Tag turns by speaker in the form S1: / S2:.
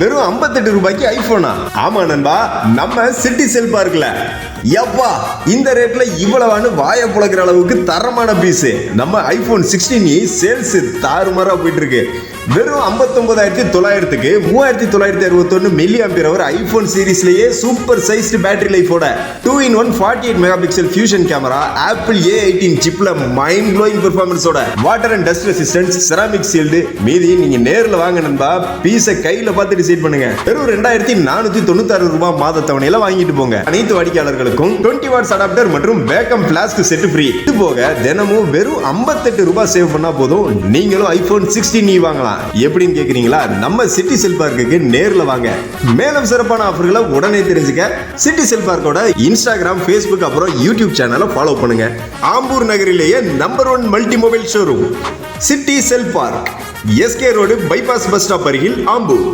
S1: வெறும் 58 ரூபாய்க்கு ஐபோனா? ஆமா நண்பா, நம்ம சிட்டி செல் பார்க்ல. யப்பா, இந்த ரேட்ல இவ்வளவானு வாய புழக்கிற அளவுக்கு தரமான பீஸ். நம்ம ஐபோன் 16 சேல்ஸ் தாறுமாறா போயிட்டு இருக்கு. வெறும் 59,900க்கு 3961 மில்லி ஆம்பியர் அவர் ஐபோன் சீரிஸ்லயே சூப்பர் சைஸ்டு பேட்டரி லைஃபோட 2-in-1 48 megapixel fusion camera, Apple A18 சிப்ல மைண்ட் ப்ளோயிங் பெர்ஃபார்மன்ஸோட water and dust resistance, ceramic shield. மீதி நீங்க நேர்ல வாங்க நண்பா, பீஸை கையில பார்த்து டிசைட் பண்ணுங்க. வெறும் 2496 ரூபாய் மாத தவணையில வாங்கிட்டு போங்க. அனைத்து வாடிக்கையாளர்களுக்கும் 20 வாட்ஸ் அடாப்டர் மற்றும் பேக்கப் பிளாஸ்க் செட் ஃப்ரீ. இது போக தினமும் வெறும் 58 ரூபாய் சேவ் பண்ணா போதும், நீங்களும் ஐபோன் 16 வாங்கலாம். எப்படின்னு கேக்குறீங்களா? நம்ம சிட்டி செல் பார்க்குக்கு நேர்ல வாங்க. மேலும் சிறப்பான ஆஃபர்களை உடனே தெரிஞ்சுக்க சிட்டி செல் பார்க்கோட இன்ஸ்டாகிராம், ஃபேஸ்புக் அப்புறம் யூடியூப் சேனலை ஃபாலோ பண்ணுங்க. ஆம்பூர் நகரிலேயே number 1 multi mobile showroom City Cell Park, SK road bypass bus stop அருகில், ஆம்பூர்.